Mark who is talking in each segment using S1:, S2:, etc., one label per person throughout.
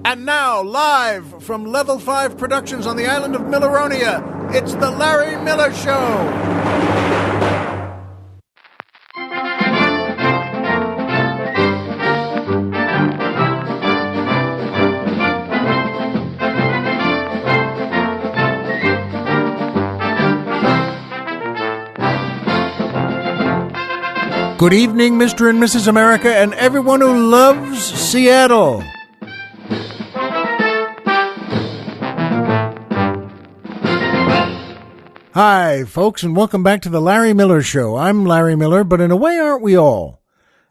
S1: And now, live from Level 5 Productions on the island of Milleronia, it's The Larry Miller Show. Good evening, Mr. and Mrs. America, and everyone who loves Seattle. Hi, folks, and welcome back to the Larry Miller Show. I'm Larry Miller, but in a way, aren't we all?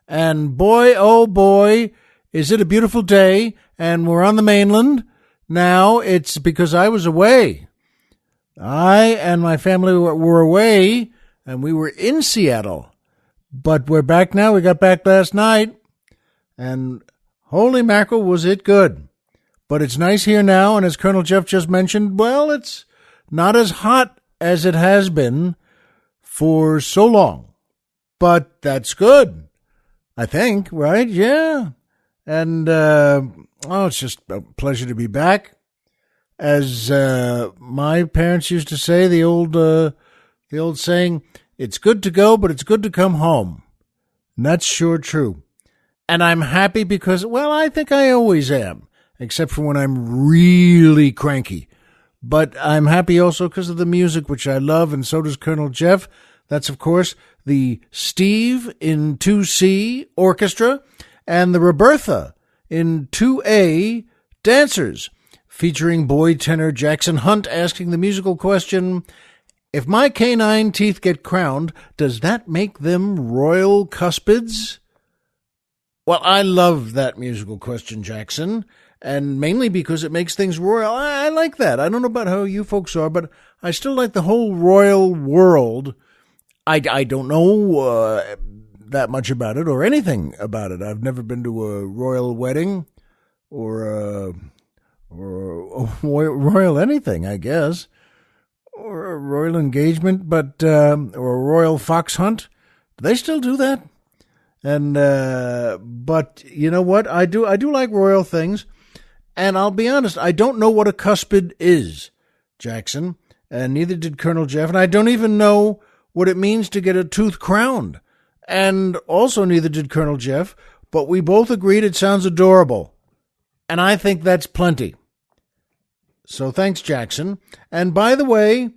S1: And boy, oh boy, is it a beautiful day, and we're on the mainland. Now, it's because I was away. I and my family were away, and we were in Seattle. But we're back now. We got back last night, and holy mackerel, was it good. But it's nice here now, and as Colonel Jeff just mentioned, well, it's not as hot as it has been for so long. But that's good, I think, right? Yeah. And, it's just a pleasure to be back. As my parents used to say, the old saying, it's good to go, but it's good to come home. And that's sure true. And I'm happy because, well, I think I always am, except for when I'm really cranky. But I'm happy also because of the music, which I love, and so does Colonel Jeff. That's, of course, the Steve in 2C Orchestra and the Roberta in 2A Dancers, featuring boy tenor Jackson Hunt asking the musical question, if my canine teeth get crowned, does that make them royal cuspids? Well, I love that musical question, Jackson, and mainly because it makes things royal. I like that. I don't know about how you folks are, but I still like the whole royal world. I don't know that much about it or anything about it. I've never been to a royal wedding or a royal anything, I guess. Or a royal engagement, but or a royal fox hunt. Do they still do that? And but you know what? I do like royal things, and I'll be honest, I don't know what a cuspid is, Jackson, and neither did Colonel Jeff, and I don't even know what it means to get a tooth crowned, and also neither did Colonel Jeff. But we both agreed it sounds adorable, and I think that's plenty. So thanks, Jackson. And by the way,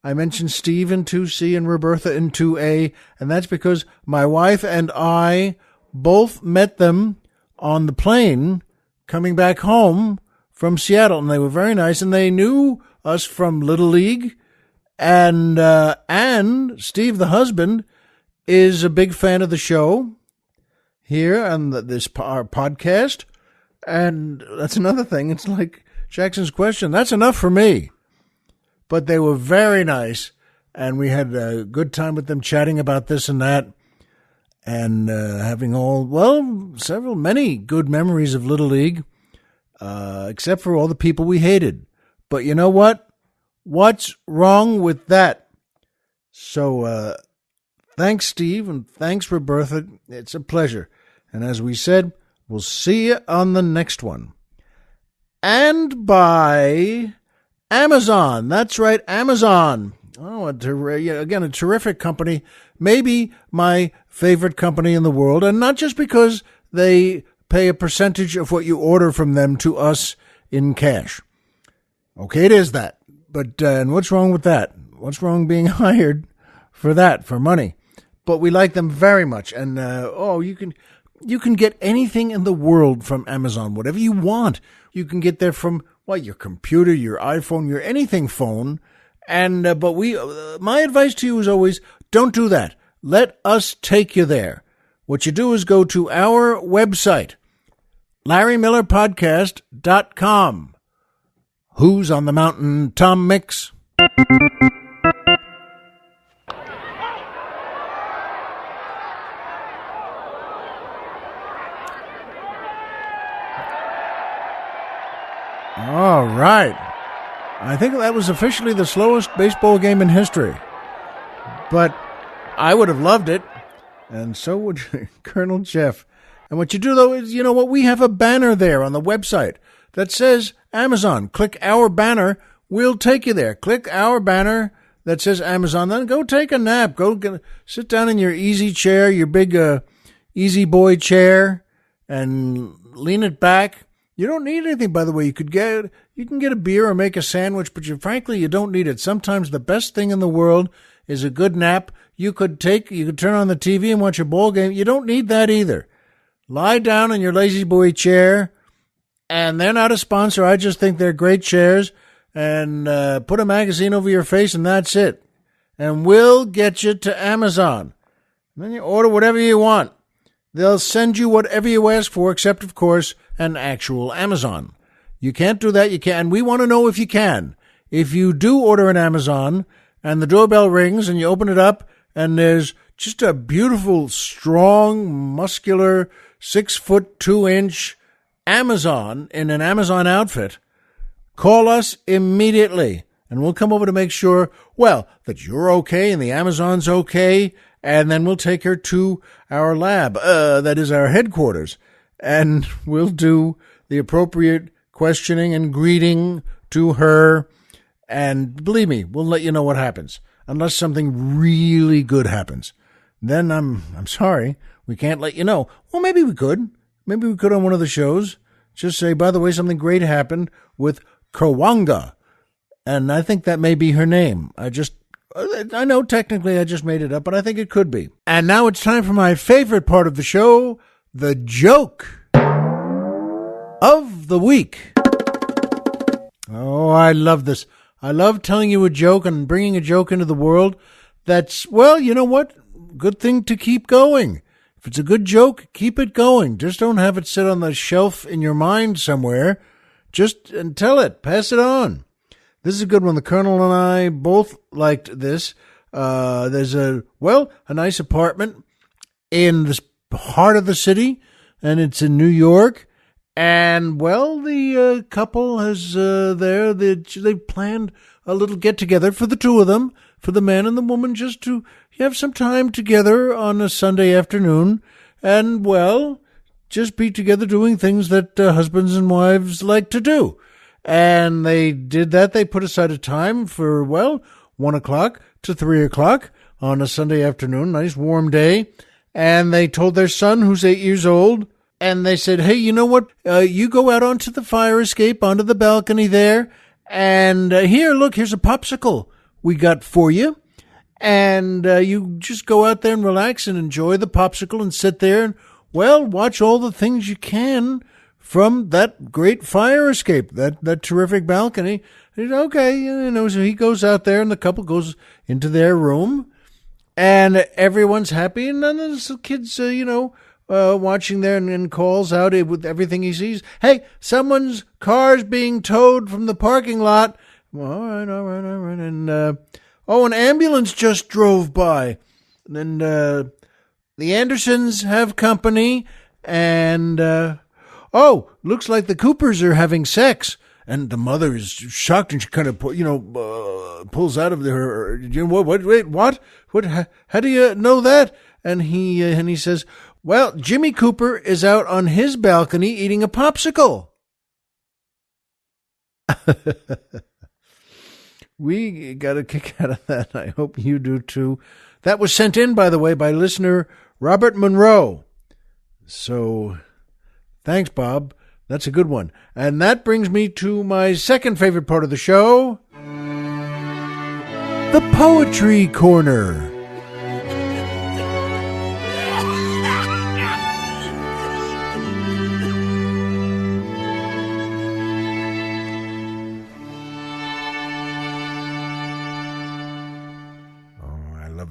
S1: I mentioned Steve in 2C and Roberta in 2A, and that's because my wife and I both met them on the plane coming back home from Seattle, and they were very nice, and they knew us from Little League, and Steve, the husband, is a big fan of the show here on our podcast, and that's another thing. It's like Jackson's question, that's enough for me. But they were very nice, and we had a good time with them chatting about this and that, and having many good memories of Little League, except for all the people we hated. But you know what? What's wrong with that? So thanks, Steve, and thanks, Roberta. It's a pleasure. And as we said, we'll see you on the next one. And by Amazon. That's right, Amazon. Oh, again, a terrific company. Maybe my favorite company in the world. And not just because they pay a percentage of what you order from them to us in cash. Okay, it is that. But and what's wrong with that? What's wrong being hired for that, for money? But we like them very much. And, you can get anything in the world from Amazon, whatever you want. You can get there from, your computer, your iPhone, your anything phone. And, but my advice to you is always, don't do that. Let us take you there. What you do is go to our website, LarryMillerPodcast.com. Who's on the Mountain, Tom Mix? All right. I think that was officially the slowest baseball game in history. But I would have loved it, and so would Colonel Jeff. And what you do, though, is, you know what, we have a banner there on the website that says Amazon. Click our banner. We'll take you there. Click our banner that says Amazon. Then go take a nap. Sit down in your easy chair, your big easy boy chair, and lean it back. You don't need anything, by the way. You can get a beer or make a sandwich, but frankly, you don't need it. Sometimes the best thing in the world is a good nap. You could turn on the TV and watch a ball game. You don't need that either. Lie down in your lazy boy chair, and they're not a sponsor. I just think they're great chairs. And put a magazine over your face, and that's it. And we'll get you to Amazon. And then you order whatever you want. They'll send you whatever you ask for, except, of course, an actual Amazon. You can't do that. You can. And we want to know if you can. If you do order an Amazon, and the doorbell rings, and you open it up, and there's just a beautiful, strong, muscular, 6'2" Amazon in an Amazon outfit, call us immediately, and we'll come over to make sure, that you're okay and the Amazon's okay, and then we'll take her to our lab, that is our headquarters, and we'll do the appropriate questioning and greeting to her, and believe me, we'll let you know what happens, unless something really good happens. Then I'm sorry, we can't let you know. Well, maybe we could. Maybe we could on one of the shows. Just say, by the way, something great happened with Kawanga, and I think that may be her name. I know technically I just made it up, but I think it could be. And now it's time for my favorite part of the show, the joke of the week. Oh, I love this. I love telling you a joke and bringing a joke into the world. That's, you know what? Good thing to keep going. If it's a good joke, keep it going. Just don't have it sit on the shelf in your mind somewhere. Just tell it. Pass it on. This is a good one. The Colonel and I both liked this. There's a nice apartment in the heart of the city, and it's in New York. And, the couple has they've planned a little get-together for the two of them, for the man and the woman, just to have some time together on a Sunday afternoon and, just be together doing things that husbands and wives like to do. And they did that. They put aside a time for, 1 o'clock to 3 o'clock on a Sunday afternoon, nice warm day. And they told their son, who's 8 years old, and they said, hey, you know what? You go out onto the fire escape, onto the balcony there, and here's a popsicle we got for you. And you just go out there and relax and enjoy the popsicle and sit there and, watch all the things you can from that great fire escape, that terrific balcony. And okay, so he goes out there and the couple goes into their room and everyone's happy. And then the kid's, watching there and calls out with everything he sees. Hey, someone's car's being towed from the parking lot. All right. And, an ambulance just drove by. And the Andersons have company, and, looks like the Coopers are having sex. And the mother is shocked, and she kind of, pulls out of her, wait, what? How do you know that? And he says, Jimmy Cooper is out on his balcony eating a popsicle. We got a kick out of that. I hope you do too. That was sent in, by the way, by listener Robert Monroe. So, thanks, Bob. That's a good one. And that brings me to my second favorite part of the show, the Poetry Corner.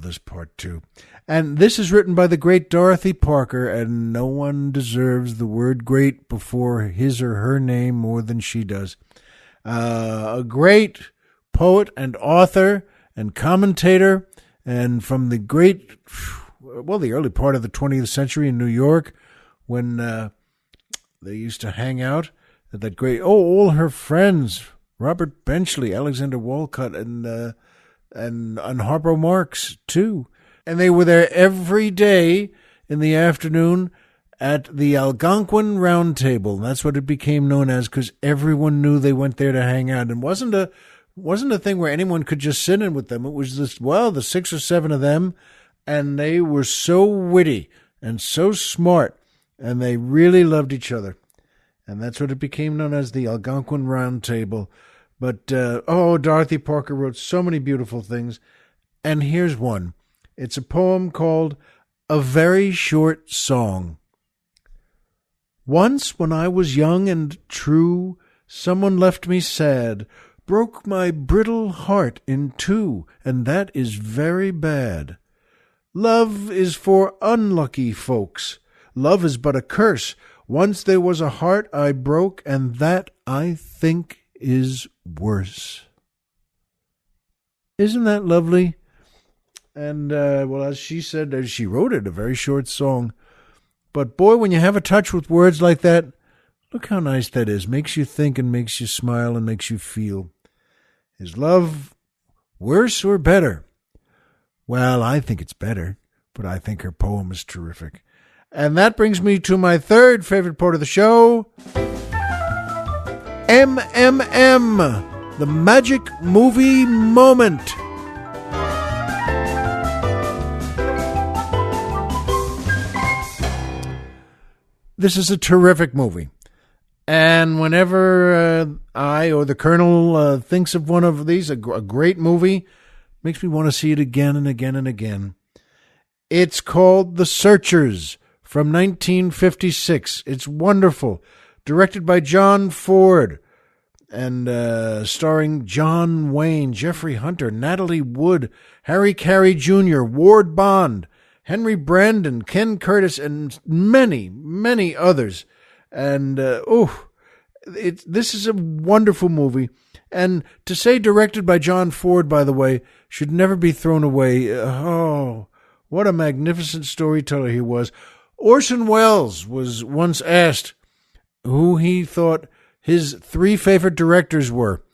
S1: This part too. And this is written by the great Dorothy Parker, and no one deserves the word great before his or her name more than she does. A great poet and author and commentator, and from the the early part of the 20th century in New York, when they used to hang out at that great, all her friends, Robert Benchley, Alexander Walcott, and Harpo Marx, too. And they were there every day in the afternoon at the Algonquin Round Table. That's what it became known as because everyone knew they went there to hang out. And wasn't a thing where anyone could just sit in with them. It was the 6 or 7 of them, and they were so witty and so smart, and they really loved each other. And that's what it became known as, the Algonquin Round Table. But, Dorothy Parker wrote so many beautiful things. And here's one. It's a poem called A Very Short Song. Once when I was young and true, someone left me sad, broke my brittle heart in two, and that is very bad. Love is for unlucky folks. Love is but a curse. Once there was a heart I broke, and that, I think, is worse. Isn't that lovely? And, as she said, as she wrote it, a very short song. But, boy, when you have a touch with words like that, look how nice that is. Makes you think and makes you smile and makes you feel. Is love worse or better? Well, I think it's better, but I think her poem is terrific. And that brings me to my third favorite part of the show, MMM, the Magic Movie Moment. This is a terrific movie. And whenever I or the Colonel thinks of one of these, a great movie, makes me want to see it again and again and again. It's called The Searchers from 1956. It's wonderful. Directed by John Ford and starring John Wayne, Jeffrey Hunter, Natalie Wood, Harry Carey Jr., Ward Bond, Henry Brandon, Ken Curtis, and many, many others. And, this is a wonderful movie. And to say directed by John Ford, by the way, should never be thrown away. Oh, what a magnificent storyteller he was. Orson Welles was once asked who he thought his 3 favorite directors were.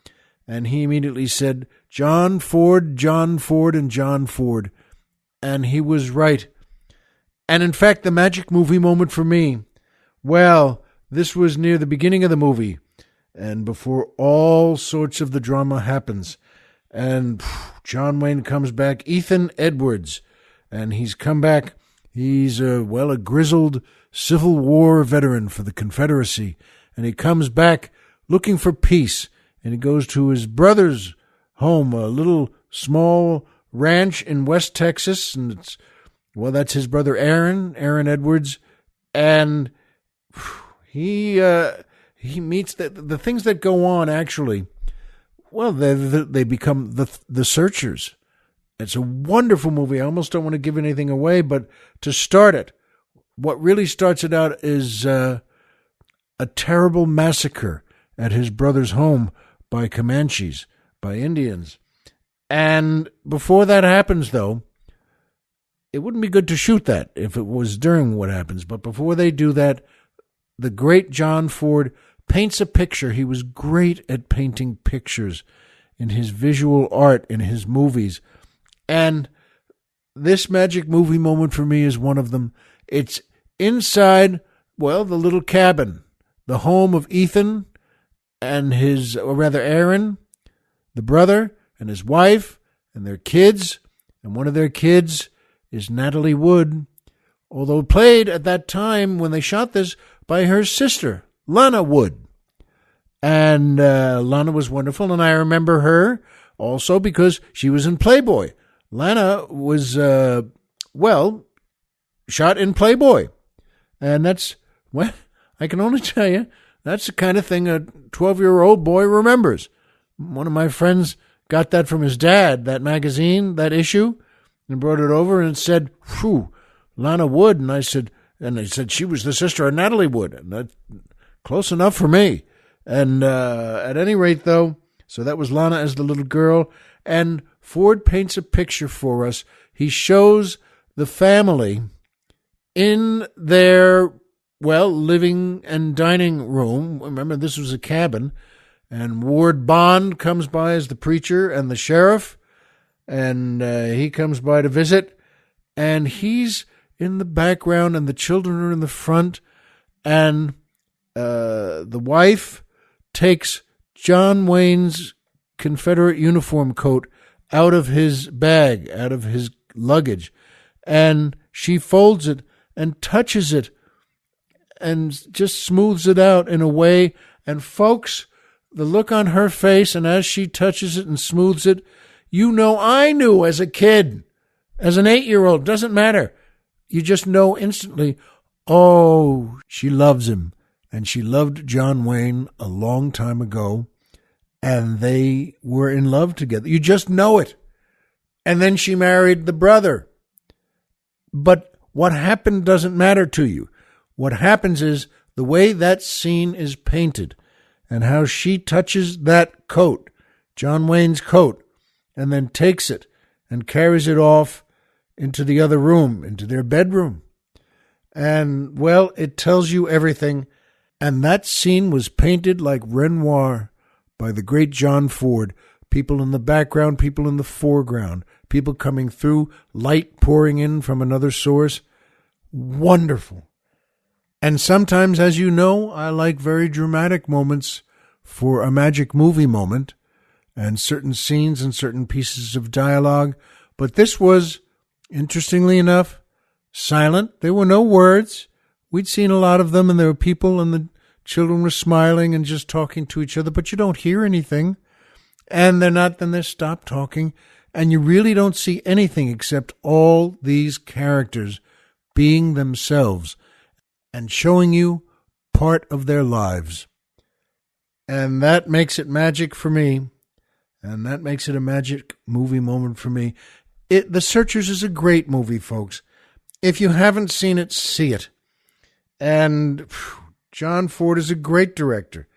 S1: And he immediately said, John Ford, and John Ford. And he was right. And in fact, the magic movie moment for me, well, this was near the beginning of the movie and before all sorts of the drama happens. And John Wayne comes back, Ethan Edwards, and he's come back. He's a grizzled Civil War veteran for the Confederacy, and he comes back looking for peace, and he goes to his brother's home, a little small ranch in West Texas, and that's his brother Aaron Edwards, and he meets the things that go on. Actually, they become the Searchers. It's a wonderful movie. I almost don't want to give anything away, but to start it, what really starts it out is a terrible massacre at his brother's home by Comanches, by Indians. And before that happens, though, it wouldn't be good to shoot that if it was during what happens. But before they do that, the great John Ford paints a picture. He was great at painting pictures in his visual art, in his movies. And this magic movie moment for me is one of them. It's inside, the little cabin, the home of Ethan and Aaron, the brother, and his wife, and their kids. And one of their kids is Natalie Wood, although played at that time when they shot this by her sister, Lana Wood. And Lana was wonderful, and I remember her also because she was in Playboy. Lana was, shot in Playboy. And that's, I can only tell you, that's the kind of thing a 12-year-old boy remembers. One of my friends got that from his dad, that magazine, that issue, and brought it over and said, "Phew, Lana Wood." And they said she was the sister of Natalie Wood. And that's close enough for me. And at any rate, though, so that was Lana as the little girl. And Ford paints a picture for us. He shows the family in their, living and dining room. Remember, this was a cabin. And Ward Bond comes by as the preacher and the sheriff. And he comes by to visit. And he's in the background and the children are in the front, and the wife takes John Wayne's Confederate uniform coat out of his bag, out of his luggage, and she folds it and touches it and just smooths it out in a way. And folks, the look on her face, and as she touches it and smooths it, I knew as a kid, as an 8-year-old, doesn't matter. You just know instantly, oh, she loves him. And she loved John Wayne a long time ago, and they were in love together. You just know it. And then she married the brother. But what happened doesn't matter to you. What happens is the way that scene is painted and how she touches that coat, John Wayne's coat, and then takes it and carries it off into the other room, into their bedroom. And, well, it tells you everything. And that scene was painted like Renoir by the great John Ford. People in the background, people in the foreground, people coming through, light pouring in from another source. Wonderful. And sometimes, as you know, I like very dramatic moments for a magic movie moment and certain scenes and certain pieces of dialogue. But this was, interestingly enough, silent. There were no words. We'd seen a lot of them, and there were people, and the children were smiling and just talking to each other, but you don't hear anything. And then they stop talking, and you really don't see anything except all these characters being themselves and showing you part of their lives. And that makes it magic for me, and that makes it a magic movie moment for me. The Searchers is a great movie, folks. If you haven't seen it, see it. And John Ford is a great director.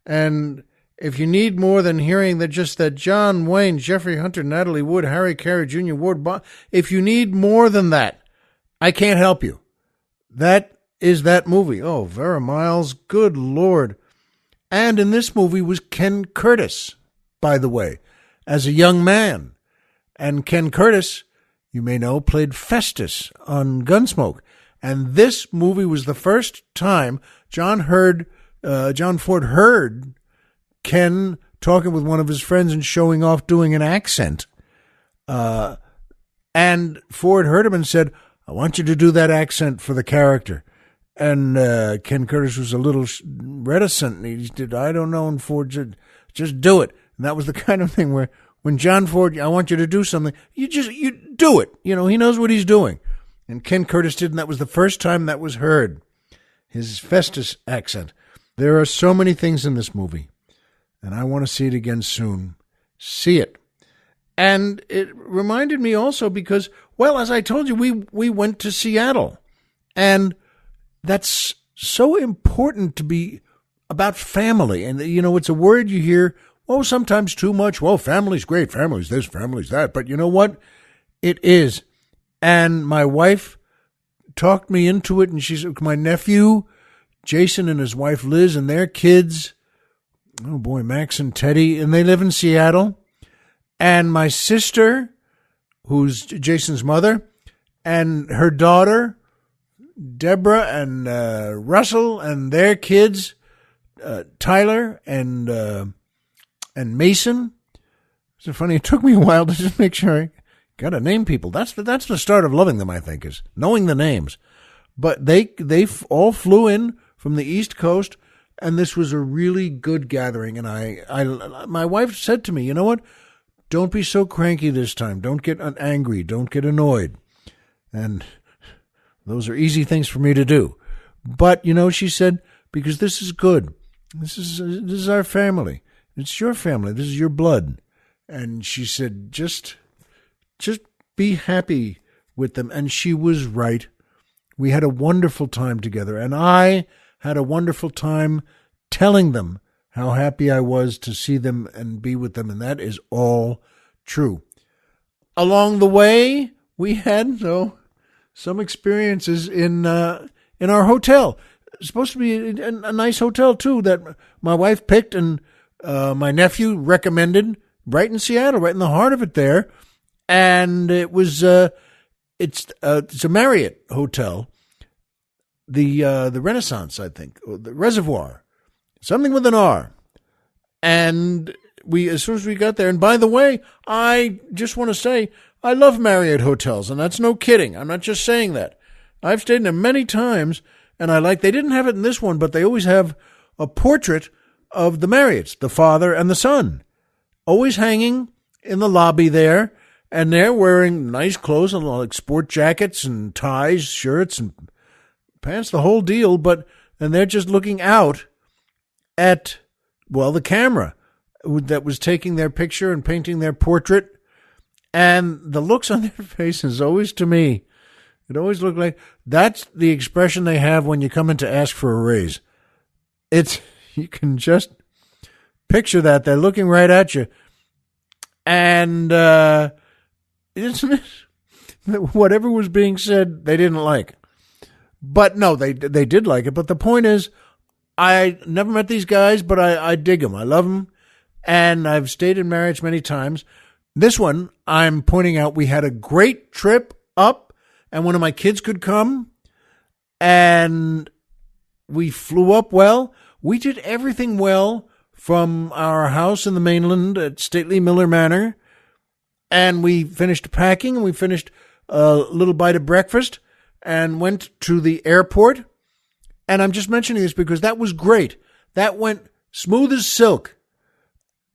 S1: And if you need more than hearing that John Wayne, Jeffrey Hunter, Natalie Wood, Harry Carey Jr., Ward Bond, if you need more than that, I can't help you. That is that movie. Oh, Vera Miles, good Lord. And in this movie was Ken Curtis, by the way, as a young man. And Ken Curtis, you may know, played Festus on Gunsmoke. And this movie was the first time John Ford heard Ken talking with one of his friends and showing off doing an accent. And Ford heard him and said, I want you to do that accent for the character. And Ken Curtis was a little reticent. He did, I don't know, and Ford said, just do it. And that was the kind of thing where when John Ford, I want you to do something, you do it. You know, he knows what he's doing. And Ken Curtis did, and that was the first time that was heard, his Festus accent. There are so many things in this movie, and I want to see it again soon. See it. And it reminded me also because, well, as I told you, we went to Seattle, and that's so important to be about family. And, you know, it's a word you hear, oh, sometimes too much. Well, family's great. Family's this, family's that. But you know what? It is. And my wife talked me into it, and she said, my nephew, Jason, and his wife, Liz, and their kids, oh boy, Max and Teddy, and they live in Seattle. And my sister, who's Jason's mother, and her daughter, Deborah, and Russell, and their kids, Tyler and Mason. It's funny. It took me a while to just make sure I got to name people. That's the start of loving them, I think, is knowing the names. But they all flew in from the East Coast, and this was a really good gathering. And my wife said to me, you know what? Don't be so cranky this time. Don't get angry. Don't get annoyed. And those are easy things for me to do. But, you know, she said, because this is good. This is our family. It's your family. This is your blood. And she said, just be happy with them. And she was right. We had a wonderful time together. And I had a wonderful time telling them how happy I was to see them and be with them. And that is all true. Along the way, we had some experiences in our hotel. It's supposed to be a nice hotel, too, that my wife picked and my nephew recommended, right in Seattle, right in the heart of it there. And it was It's a Marriott hotel, the Renaissance, I think, or the Reservoir, something with an R. And as soon as we got there, and by the way, I just want to say, I love Marriott hotels, and that's no kidding. I'm not just saying that. I've stayed in them many times, and they didn't have it in this one, but they always have a portrait of the Marriotts, the father and the son, always hanging in the lobby there, and they're wearing nice clothes, like sport jackets and ties, shirts and pants, the whole deal, and they're just looking out at, the camera that was taking their picture and painting their portrait. And the looks on their faces always, to me, it always looked like that's the expression they have when you come in to ask for a raise. You can just picture that. They're looking right at you. And isn't it? Whatever was being said, they didn't like. But no, they did like it. But the point is, I never met these guys, but I dig them. I love them. And I've stayed in Marriotts many times. This one, I'm pointing out, we had a great trip up, and one of my kids could come, and we flew up well. We did everything well from our house in the mainland at Stately Miller Manor, and we finished packing, and we finished a little bite of breakfast, and went to the airport. And I'm just mentioning this because that was great. That went smooth as silk.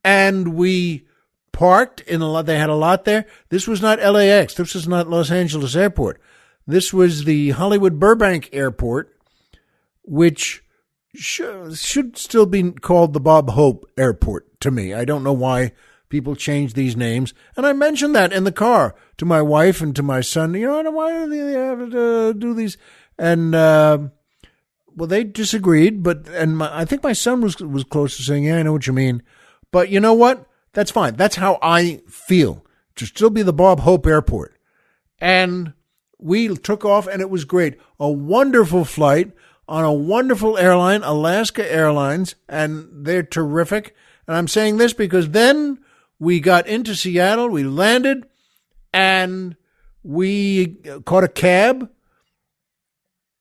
S1: And we parked in a lot. They had a lot there. This was not LAX. This was not Los Angeles Airport. This was the Hollywood Burbank Airport, which should still be called the Bob Hope Airport to me. I don't know why people change these names. And I mentioned that in the car to my wife and to my son. Why do they have to do these? And, they disagreed, I think my son was close to saying, yeah, I know what you mean. But you know what? That's fine. That's how I feel. To still be the Bob Hope Airport. And we took off, and it was great. A wonderful flight on a wonderful airline, Alaska Airlines, and they're terrific. And I'm saying this because then we got into Seattle, we landed, and we caught a cab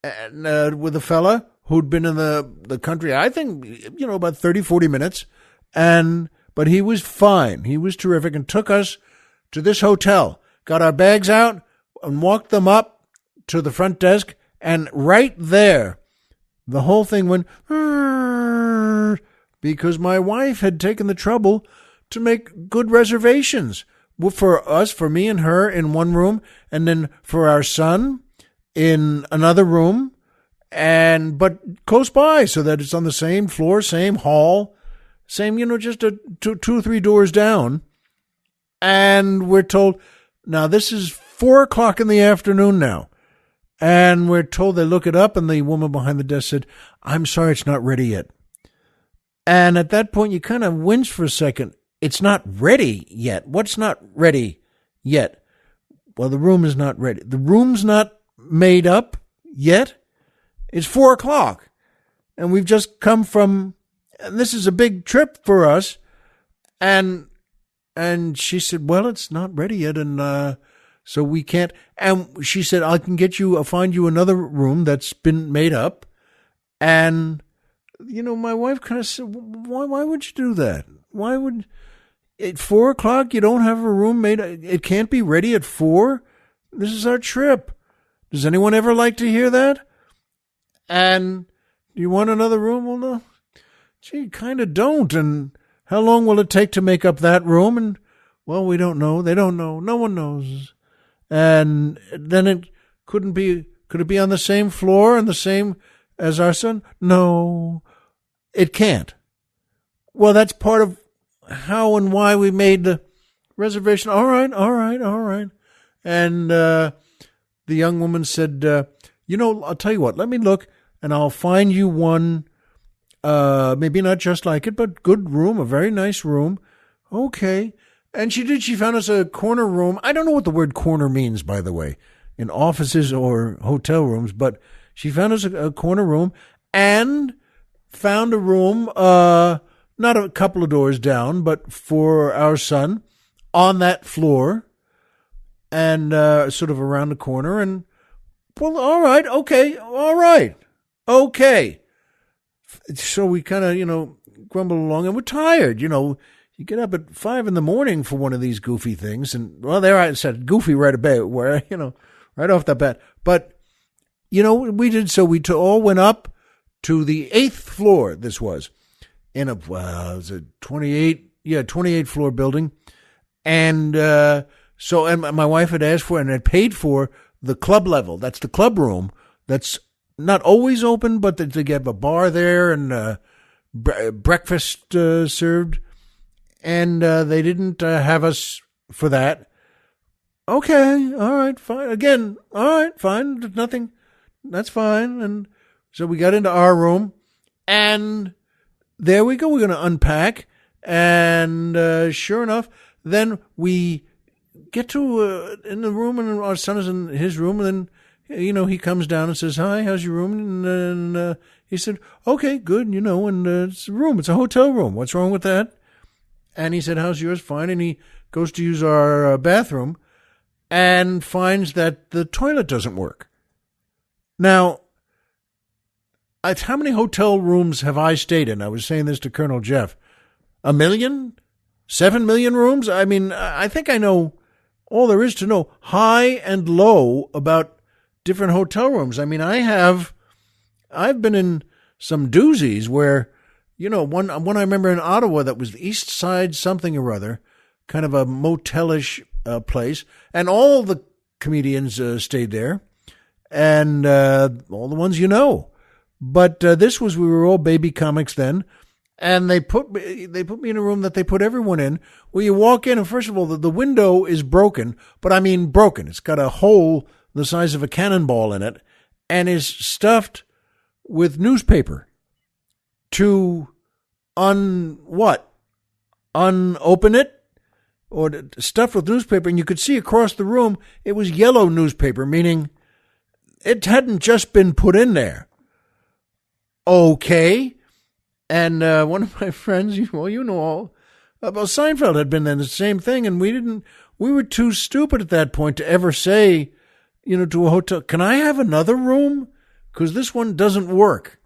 S1: and with a fella who'd been in the country, I think, about 30, 40 minutes. But he was fine. He was terrific and took us to this hotel, got our bags out and walked them up to the front desk. And right there, the whole thing went, because my wife had taken the trouble to make good reservations for us, for me and her in one room, and then for our son in another room, but close by so that it's on the same floor, same hall, same, just two or three doors down. And we're told, now this is 4:00 in the afternoon now. And we're told, they look it up, and the woman behind the desk said, I'm sorry, it's not ready yet. And at that point, you kind of wince for a second. It's not ready yet. What's not ready yet? Well, the room is not ready. The room's not made up yet. It's 4:00. And we've just come from, and this is a big trip for us. And she said, well, it's not ready yet. And, so we can't. And she said, I'll find you another room that's been made up. And, my wife kind of said, why would you do that? Why would, at 4:00, you don't have a room made? It can't be ready at 4:00. This is our trip. Does anyone ever like to hear that? And do you want another room? Well, no. Gee, kind of don't. And how long will it take to make up that room? And, well, we don't know. They don't know. No one knows. And then it could it be on the same floor and the same as our son? No, it can't. Well, that's part of how and why we made the reservation. All right. And the young woman said, I'll tell you what, let me look and I'll find you one, maybe not just like it, but good room, a very nice room. Okay. And she did. She found us a corner room. I don't know what the word corner means, by the way, in offices or hotel rooms, but she found us a corner room and found a room, not a couple of doors down, but for our son on that floor. and sort of around the corner. And, well, all right, okay, all right, okay. So we kind of, grumble along, and we're tired. You get up at 5 a.m. for one of these goofy things. And, well, there I said goofy right away, where, right off the bat. But, we did so. We all went up to the 8th floor. This was in it was a 28 floor building. And and my wife had asked for and had paid for the club level. That's the club room. That's not always open, but they have a bar there and breakfast served. And they didn't have us for that. Okay, all right, fine. Again, all right, fine. Nothing. That's fine. And so we got into our room, and there we go. We're going to unpack. And sure enough, then we get to in the room, and our son is in his room, and then, he comes down and says, "Hi, how's your room?" And he said, "Okay, good, and it's a room. It's a hotel room. What's wrong with that?" And he said, "How's yours?" "Fine." And he goes to use our bathroom and finds that the toilet doesn't work. Now, how many hotel rooms have I stayed in? I was saying this to Colonel Jeff. 1 million? 7 million rooms? I mean, I think I know all there is to know, high and low, about different hotel rooms. I mean, I've been in some doozies where, one I remember in Ottawa that was the East Side something or other, kind of a motelish place, and all the comedians stayed there, and all the ones But this was, we were all baby comics then, and they put me in a room that they put everyone in, where you walk in, and first of all, the window is broken, but I mean broken. It's got a hole the size of a cannonball in it, and is stuffed with newspaper to unopen it, or stuffed with newspaper, and you could see across the room it was yellow newspaper, meaning it hadn't just been put in there. Okay. And one of my friends, all about Seinfeld had been in the same thing, and we were too stupid at that point to ever say, to a hotel, "Can I have another room? Because this one doesn't work."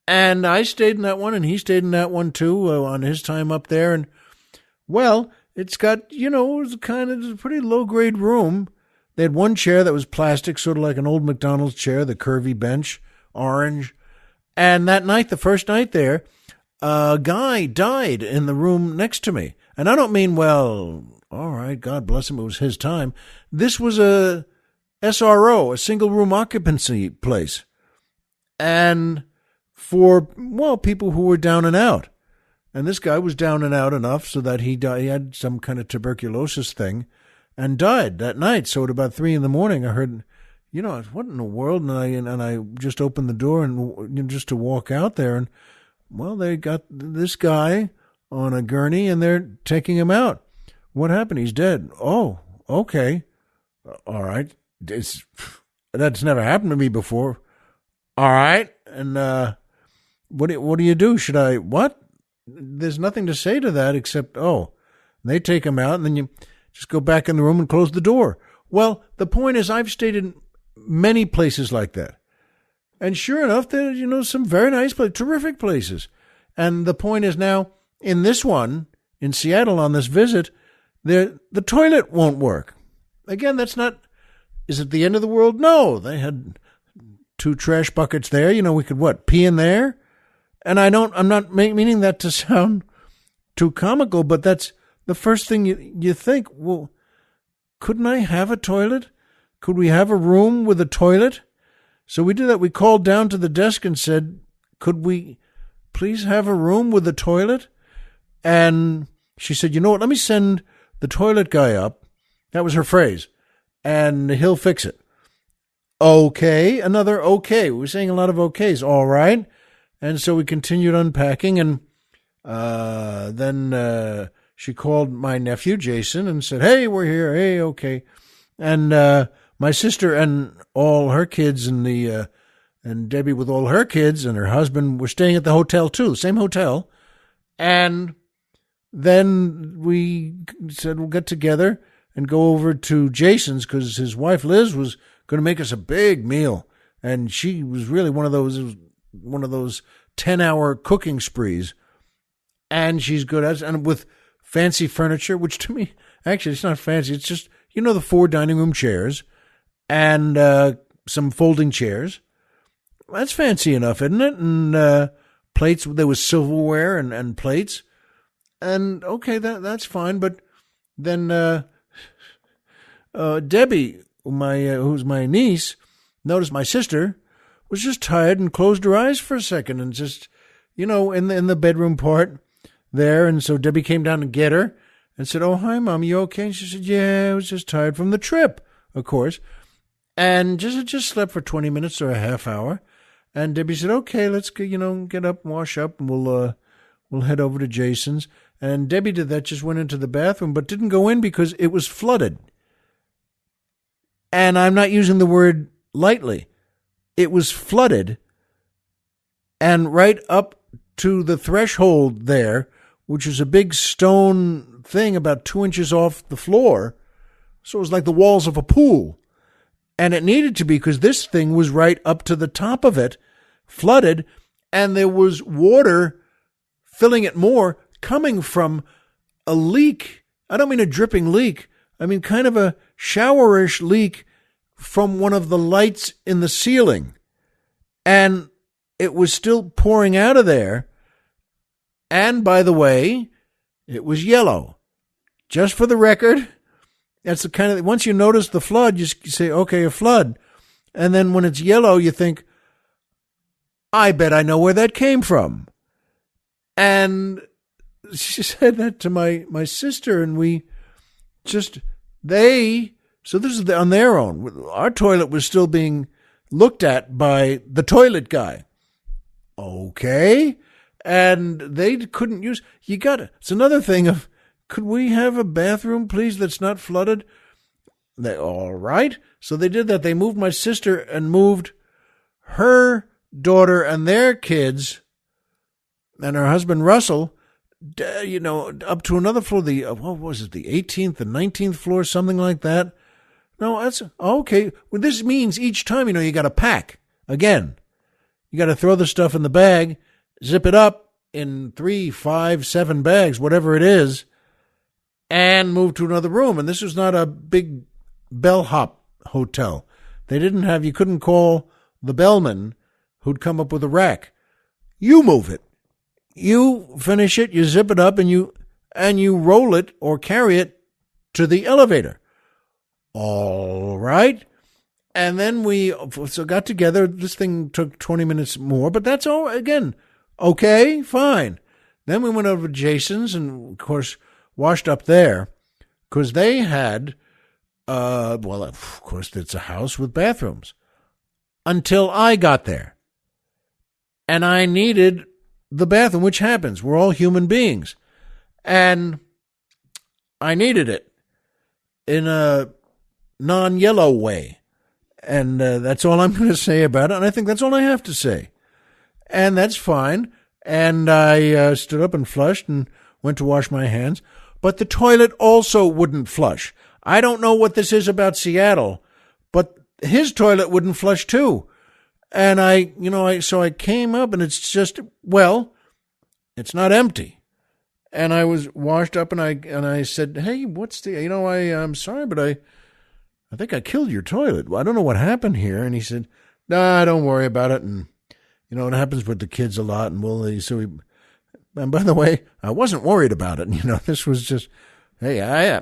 S1: And I stayed in that one, and he stayed in that one too, on his time up there. And, well, it's got, it was kind of a pretty low-grade room. They had one chair that was plastic, sort of like an old McDonald's chair, the curvy bench, orange. And that night, the first night there, a guy died in the room next to me. And I don't mean, well, all right, God bless him, it was his time. This was a SRO, a single-room occupancy place. And for, well, people who were down and out. And this guy was down and out enough so that he died. He had some kind of tuberculosis thing and died that night. So at about 3 a.m, I heard, what in the world? And I just opened the door and just to walk out there, and, well, they got this guy on a gurney and they're taking him out. What happened? He's dead. Oh, okay. All right. That's never happened to me before. All right. And what do you do? Should I what? There's nothing to say to that except, they take him out, and then you just go back in the room and close the door. Well, the point is, I've stayed in many places like that. And sure enough, there's, some very nice places, terrific places. And the point is now, in this one, in Seattle on this visit, the toilet won't work. Again, that's not, is it the end of the world? No, they had 2 trash buckets there. We could, pee in there? And I'm not meaning that to sound too comical, but that's the first thing you think. Well, couldn't I have a toilet? Could we have a room with a toilet? So we did that. We called down to the desk and said, "Could we please have a room with a toilet?" And she said, "You know what? Let me send the toilet guy up." That was her phrase. "And he'll fix it." Okay. Another okay. We were saying a lot of okays. All right. And so we continued unpacking, and then she called my nephew, Jason, and said, "Hey, we're here. Hey, okay." And my sister and all her kids and Debbie with all her kids and her husband were staying at the hotel too, the same hotel. And then we said we'll get together and go over to Jason's because his wife Liz was going to make us a big meal, and she was really one of those 10-hour cooking sprees, and she's good at it, and with fancy furniture, which to me, actually, it's not fancy. It's just, the 4 dining room chairs and some folding chairs. That's fancy enough, isn't it? And plates, there was silverware and plates. And, okay, that's fine. But then Debbie, who's my niece, noticed my sister was just tired and closed her eyes for a second and just, in the bedroom part there. And so Debbie came down to get her and said, "Oh, hi, Mom, you okay?" And she said, "Yeah, I was just tired from the trip, of course." And just slept for 20 minutes or a half hour. And Debbie said, "Okay, let's get up, wash up, and we'll head over to Jason's." And Debbie did that, just went into the bathroom, but didn't go in because it was flooded. And I'm not using the word lightly. It was flooded, and right up to the threshold there, which is a big stone thing about 2 inches off the floor. So it was like the walls of a pool. And it needed to be because this thing was right up to the top of it, flooded, and there was water filling it more coming from a leak. I don't mean a dripping leak. I mean kind of a showerish leak from one of the lights in the ceiling. And it was still pouring out of there. And by the way, it was yellow. Just for the record, that's the kind of, once you notice the flood, you say, okay, a flood. And then when it's yellow, you think, I bet I know where that came from. And she said that to my sister, and so this is on their own. Our toilet was still being looked at by the toilet guy. Okay. And they couldn't it's another thing of, could we have a bathroom, please, that's not flooded? All right. So they did that. They moved my sister and moved her daughter and their kids and her husband, Russell, up to another floor, what was it, the 18th and 19th floor, something like that. No, that's okay. Well, this means each time, you got to pack again. You got to throw the stuff in the bag, zip it up in 3, 5, 7 bags, whatever it is, and move to another room. And this was not a big bellhop hotel. You couldn't call the bellman who'd come up with a rack. You move it. You finish it, you zip it up, and you roll it or carry it to the elevator. All right. And then we got together. This thing took 20 minutes more, but that's all, again, okay, fine. Then we went over to Jason's and, of course, washed up there because they had, of course, it's a house with bathrooms until I got there. And I needed the bathroom, which happens. We're all human beings. And I needed it in a non-yellow way. And that's all I'm going to say about it. And I think that's all I have to say. And that's fine. And I stood up and flushed and went to wash my hands. But the toilet also wouldn't flush. I don't know what this is about Seattle, but his toilet wouldn't flush too. And so I came up and it's just, it's not empty. And I was washed up and I said, "Hey, I'm sorry, but I think I killed your toilet. I don't know what happened here." And he said, "Nah, don't worry about it. And, it happens with the kids a lot. And and by the way, I wasn't worried about it. This was just, hey,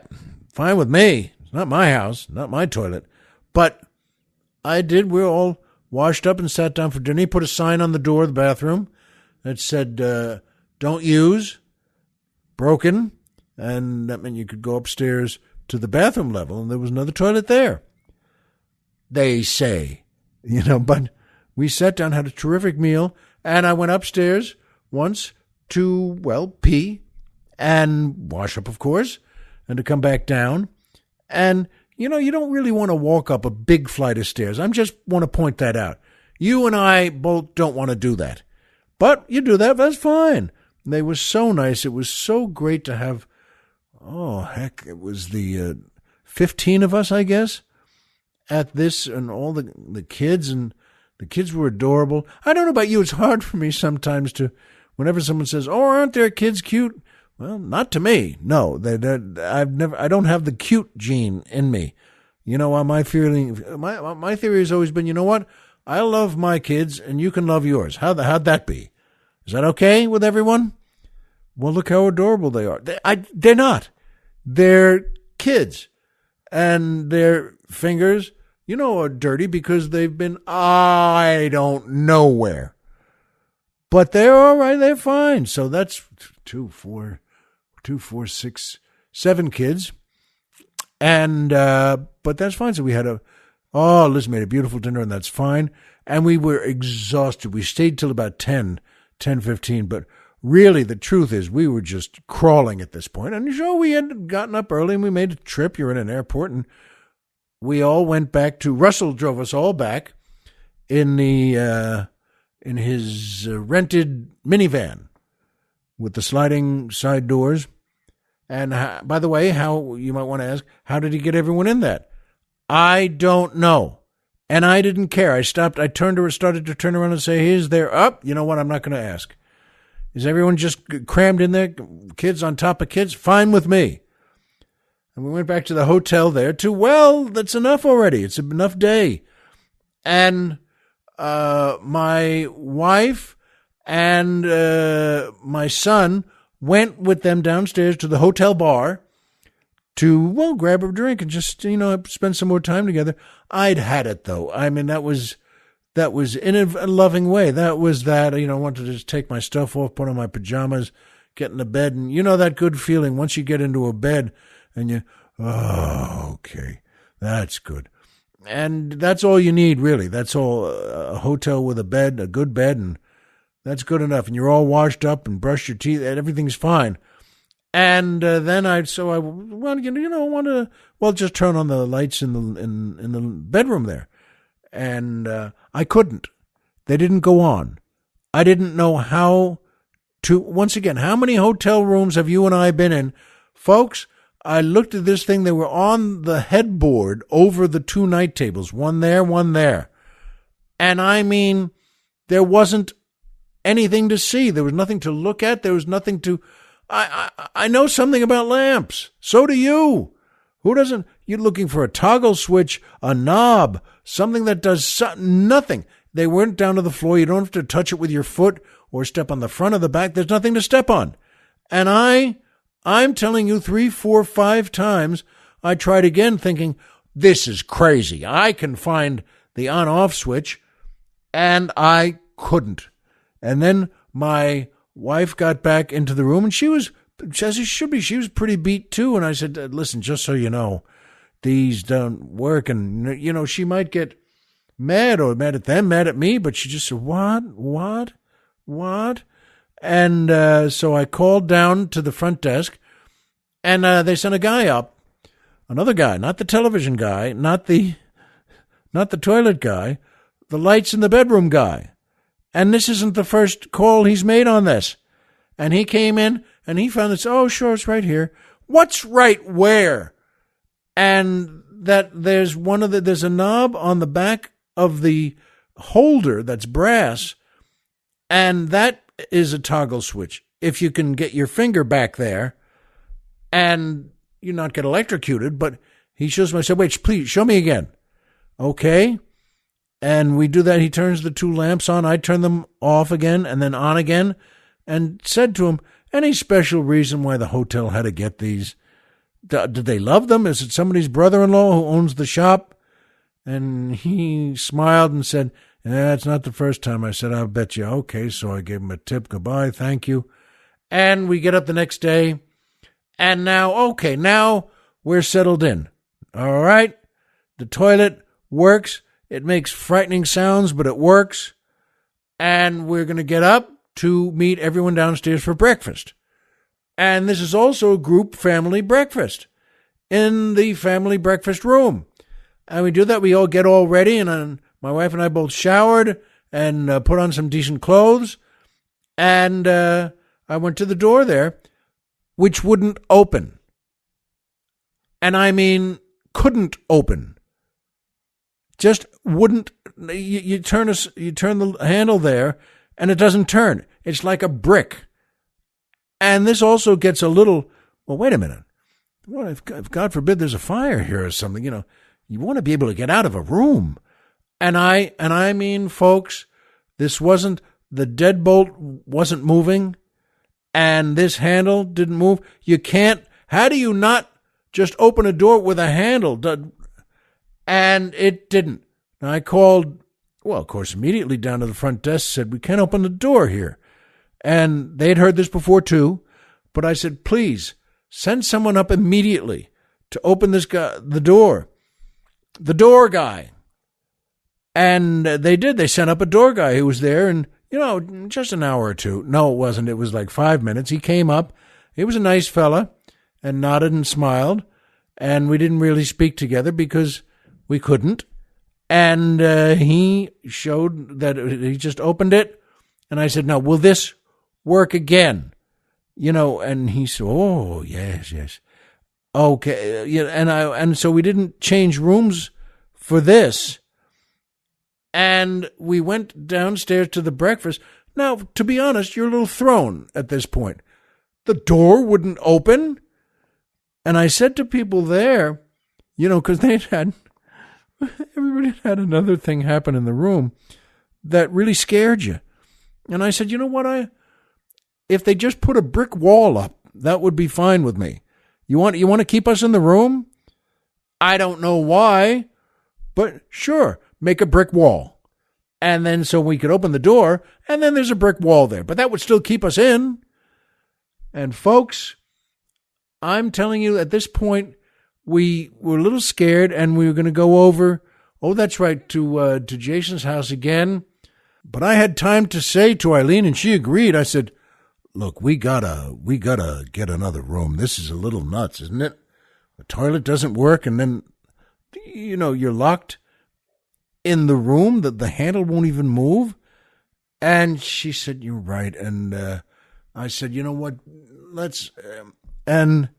S1: fine with me. It's not my house, not my toilet. But we're all washed up and sat down for dinner. He put a sign on the door of the bathroom that said, don't use, broken. And that meant you could go upstairs to the bathroom level, and there was another toilet there. They say, but we sat down, had a terrific meal, and I went upstairs once to, pee and wash up, of course, and to come back down. And, you don't really want to walk up a big flight of stairs. I just want to point that out. You and I both don't want to do that. But you do that, that's fine. They were so nice. It was so great to have, it was the 15 of us, I guess, at this, and all the kids, and the kids were adorable. I don't know about you. It's hard for me sometimes to, whenever someone says, "Oh, aren't their kids cute?" Well, not to me. No, I don't have the cute gene in me. You know, my theory has always been, you know what? I love my kids, and you can love yours. How'd that be? Is that okay with everyone? Well, look how adorable they are. They're not. They're kids, and their fingers, are dirty because they've been, I don't know where. But they're all right. They're fine. So that's 2, 4, 6, 7 kids. And, but that's fine. So we had Liz made a beautiful dinner, and that's fine. And we were exhausted. We stayed till about 10:15. But really, the truth is, we were just crawling at this point. And we had gotten up early, and we made a trip. You're in an airport, and we all went back to, Russell drove us all back in in his rented minivan with the sliding side doors. And by the way, how you might want to ask, how did he get everyone in that? I don't know. And I didn't care. I stopped. I started to turn around and say, "Is there up?" You know what? I'm not going to ask. Is everyone just crammed in there? Kids on top of kids? Fine with me. And we went back to the hotel there that's enough already. It's enough day. And my wife and my son went with them downstairs to the hotel bar to, grab a drink and just, spend some more time together. I'd had it, though. I mean, that was in a loving way. That was that, I wanted to just take my stuff off, put on my pajamas, get in the bed. And that good feeling once you get into a bed and okay, that's good. And that's all you need, really. That's all, a hotel with a bed, a good bed, and that's good enough. And you're all washed up and brush your teeth, and everything's fine. And then I just turn on the lights in the bedroom there. And I couldn't. They didn't go on. I didn't know how to, once again, how many hotel rooms have you and I been in? Folks, I looked at this thing. They were on the headboard over the 2 night tables, one there, one there. And I mean, there wasn't anything to see. There was nothing to look at. There was nothing to, I know something about lamps. So do you. Who doesn't? You're looking for a toggle switch, a knob, something that does nothing. They weren't down to the floor. You don't have to touch it with your foot or step on the front or the back. There's nothing to step on. And I'm telling you, 3, 4, 5 times, I tried again thinking, this is crazy. I can find the on-off switch, and I couldn't. And then my wife got back into the room, and she was, as she should be, she was pretty beat too. And I said, listen, just so you know, these don't work. And, she might get mad at them, mad at me, but she just said, what? And so I called down to the front desk, and they sent a guy up, another guy, not the television guy, not the toilet guy, the lights in the bedroom guy. And this isn't the first call he's made on this. And he came in, and he found this, sure, it's right here. What's right where? And that there's a knob on the back of the holder that's brass, and that is a toggle switch. If you can get your finger back there and you not get electrocuted, but he shows me, I said, wait, please, show me again. Okay. And we do that. He turns the 2 lamps on. I turn them off again and then on again, and said to him, any special reason why the hotel had to get these? Did they love them? Is it somebody's brother-in-law who owns the shop? And he smiled and said, it's not the first time. I said, I'll bet you. Okay, so I gave him a tip. Goodbye, thank you. And we get up the next day, and now we're settled in. All right, the toilet works. It makes frightening sounds, but it works. And we're going to get up to meet everyone downstairs for breakfast. And this is also a group family breakfast in the family breakfast room. And we do that. We all get all ready, and my wife and I both showered and put on some decent clothes. And I went to the door there, which wouldn't open. And I mean, couldn't open. Just wouldn't. You turn the handle there, and it doesn't turn. It's like a brick. And this also gets a little, well, wait a minute. What if God forbid there's a fire here or something? You want to be able to get out of a room. And I mean, folks, this wasn't, the deadbolt wasn't moving, and this handle didn't move. You can't, how do you not just open a door with a handle? And it didn't. And I called, well, of course, immediately down to the front desk, said, we can't open the door here. And they had heard this before too, but I said, please, send someone up immediately to open the door guy. And they did. They sent up a door guy who was there, and, just an hour or two. No, it wasn't. It was like 5 minutes. He came up. He was a nice fella and nodded and smiled. And we didn't really speak together because we couldn't. And he showed that he just opened it. And I said, now, will this work again? And he said, oh, yes. Okay. And so we didn't change rooms for this. And we went downstairs to the breakfast. Now, to be honest, you're a little thrown at this point. The door wouldn't open. And I said to people there, because everybody had another thing happen in the room that really scared you. And I said, you know what? If they just put a brick wall up, that would be fine with me. You want to keep us in the room? I don't know why, but sure, make a brick wall. And then so we could open the door, and then there's a brick wall there. But that would still keep us in. And folks, I'm telling you, at this point, we were a little scared, and we were going to go over, that's right, to Jason's house again. But I had time to say to Eileen, and she agreed. I said, look, we gotta get another room. This is a little nuts, isn't it? The toilet doesn't work, and then, you're locked in the room, that the handle won't even move. And she said, you're right. And I said, you know what, let's, and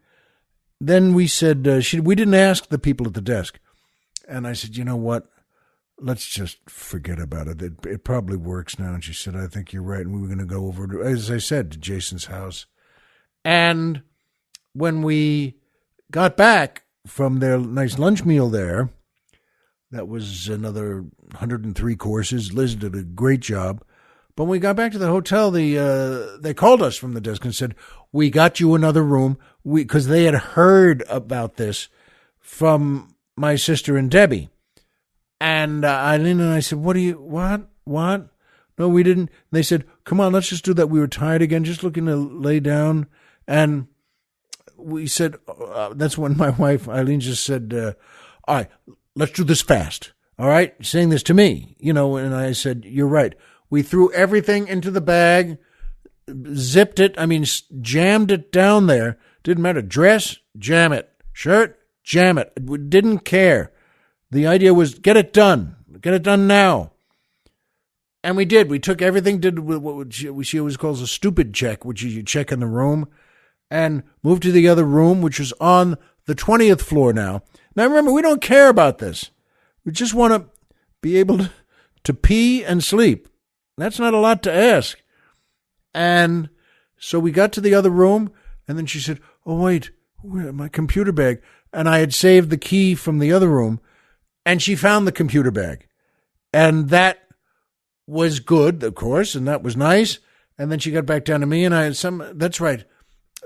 S1: then we said, we didn't ask the people at the desk. And I said, you know what, let's just forget about it. It probably works now. And she said, I think you're right. And we were going to go over, as I said, to Jason's house. And when we got back from their nice lunch meal there, that was another 103 courses. Liz did a great job. But when we got back to the hotel, they called us from the desk and said, we got you another room, because they had heard about this from my sister and Debbie. And Eileen and I said, what? No, we didn't. They said, come on, let's just do that. We were tired again, just looking to lay down. And we said, that's when my wife, Eileen, just said, all right, let's do this fast. All right? Saying this to me, and I said, you're right. We threw everything into the bag, zipped it, jammed it down there. Didn't matter. Dress, jam it. Shirt, jam it. We didn't care. The idea was get it done. Get it done now. And we did. We took everything, did what she always calls a stupid check, which is you check in the room, and moved to the other room, which was on the 20th floor now. Now, remember, we don't care about this. We just want to be able to pee and sleep. That's not a lot to ask. And so we got to the other room, and then she said, oh, wait, my computer bag. And I had saved the key from the other room, and she found the computer bag. And that was good, of course, and that was nice. And then she got back down to me, and I had that's right.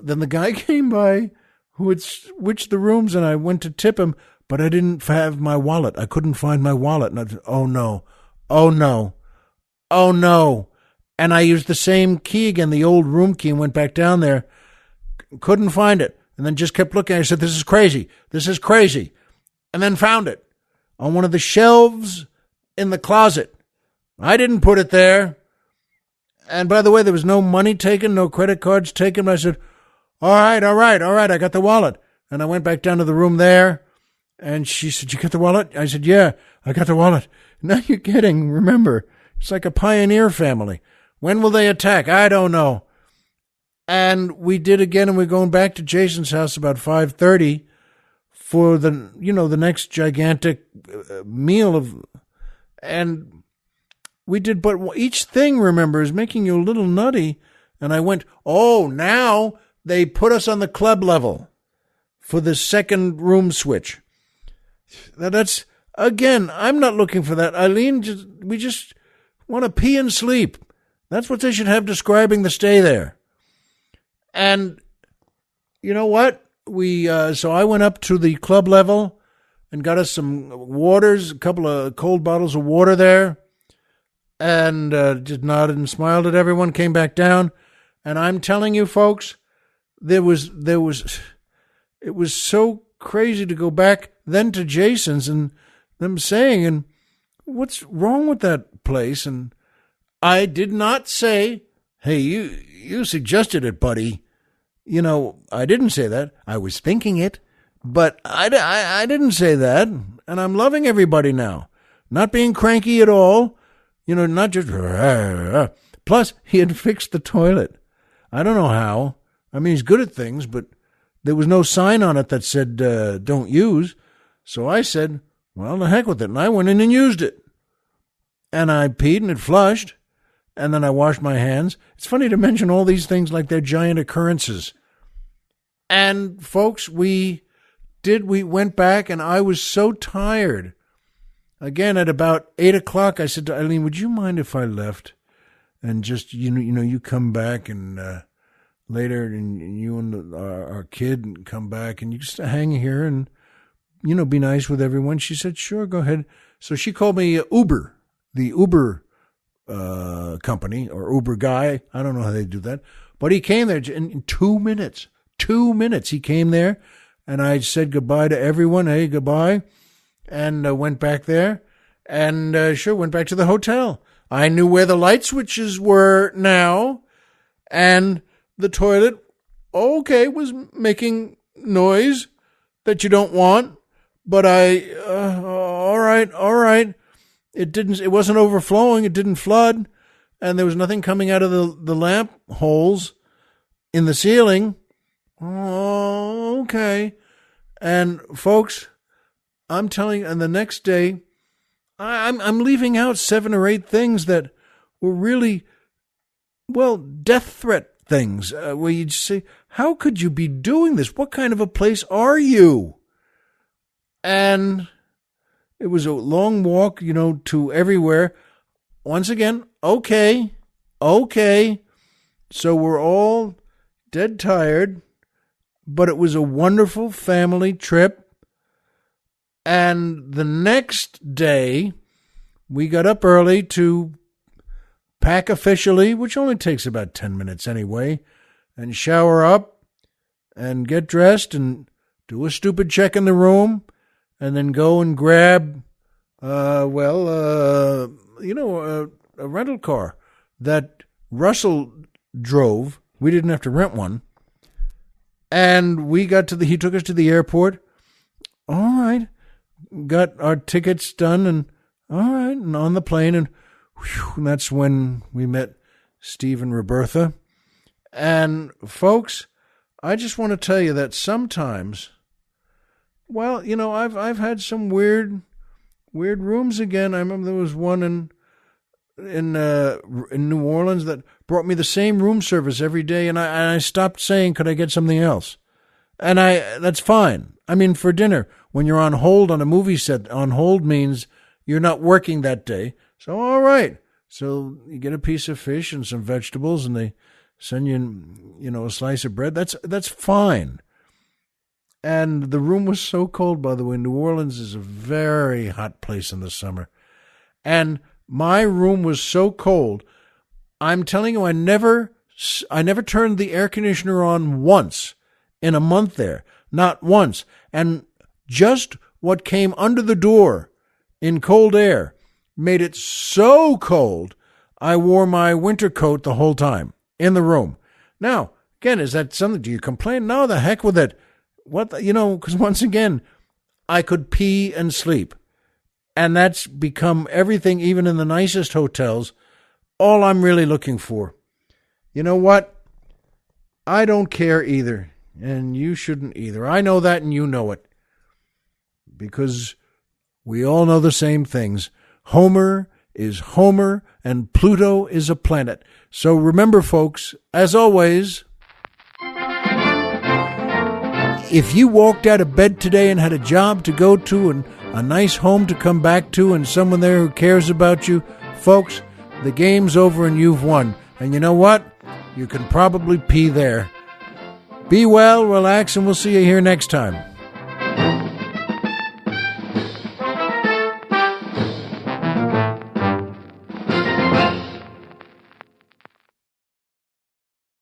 S1: Then the guy came by who had switched the rooms, and I went to tip him, but I didn't have my wallet. I couldn't find my wallet. And I said, oh, no. And I used the same key again, the old room key, and went back down there. Couldn't find it. And then just kept looking. I said, this is crazy. And then found it on one of the shelves in the closet. I didn't put it there. And by the way, there was no money taken, no credit cards taken. I said, all right, I got the wallet. And I went back down to the room there, and she said, you got the wallet? I said, yeah, I got the wallet. Now you're kidding. Remember, it's like a pioneer family. When will they attack? I don't know. And we did again, and we're going back to Jason's house about 5:30 for the next gigantic meal and we did, but each thing, remember, is making you a little nutty. And I went, oh, now they put us on the club level for the second room switch. That's, again, I'm not looking for that. Eileen, we just want to pee and sleep. That's what they should have describing the stay there. And you know what? So I went up to the club level and got us some waters, a couple of cold bottles of water there, and just nodded and smiled at everyone, came back down. And I'm telling you, folks, it was so crazy to go back then to Jason's and them saying, and what's wrong with that place? And I did not say, hey, you suggested it, buddy. I didn't say that. I was thinking it, but I didn't say that. And I'm loving everybody now. Not being cranky at all. Not just... Plus, he had fixed the toilet. I don't know how. I mean, he's good at things, but there was no sign on it that said, don't use. So I said, well, the heck with it. And I went in and used it. And I peed and it flushed. And then I washed my hands. It's funny to mention all these things like they're giant occurrences. And folks, we went back and I was so tired. Again, at about 8:00, I said to Eileen, would you mind if I left? And just, you come back and later and you and our kid come back and you just hang here and, be nice with everyone. She said, sure, go ahead. So she called me Uber, the Uber company or Uber guy. I don't know how they do that. But he came there in 2 minutes. 2 minutes he came there and I said goodbye to everyone. Hey, goodbye. And went back there and went back to the hotel. I knew where the light switches were now, and the toilet, was making noise that you don't want, but all right. It wasn't overflowing, it didn't flood, and there was nothing coming out of the lamp holes in the ceiling. Oh, okay. And folks, I'm telling you, and the next day, I'm leaving out 7 or 8 things that were really, death threat things, where you'd say, how could you be doing this? What kind of a place are you? And it was a long walk, to everywhere. Once again, okay. So we're all dead tired, but it was a wonderful family trip. And the next day, we got up early to pack officially, which only takes about 10 minutes anyway, and shower up and get dressed and do a stupid check in the room and then go and grab, a rental car that Russell drove. We didn't have to rent one. And he took us to the airport. All right. Got our tickets done and all right, and on the plane, and that's when we met Steve and Roberta. And folks, I just want to tell you that sometimes, I've had some weird rooms again. I remember there was one in New Orleans that brought me the same room service every day, and I stopped saying, could I get something else? And that's fine. I mean, for dinner, when you're on hold on a movie set, on hold means you're not working that day. So, all right. So you get a piece of fish and some vegetables and they send you, a slice of bread. That's fine. And the room was so cold, by the way. New Orleans is a very hot place in the summer. And my room was so cold. I'm telling you, I never turned the air conditioner on once in a month there. Not once. And just what came under the door in cold air made it so cold, I wore my winter coat the whole time in the room. Now, again, is that something? Do you complain? No, the heck with it. Because once again, I could pee and sleep. And that's become everything, even in the nicest hotels, all I'm really looking for. You know what? I don't care either. And you shouldn't either. I know that and you know it. because we all know the same things. Homer is Homer, and Pluto is a planet. So remember, folks, as always, if you walked out of bed today and had a job to go to and a nice home to come back to and someone there who cares about you, folks, the game's over and you've won. And you know what? You can probably pee there. Be well, relax, and we'll see you here next time.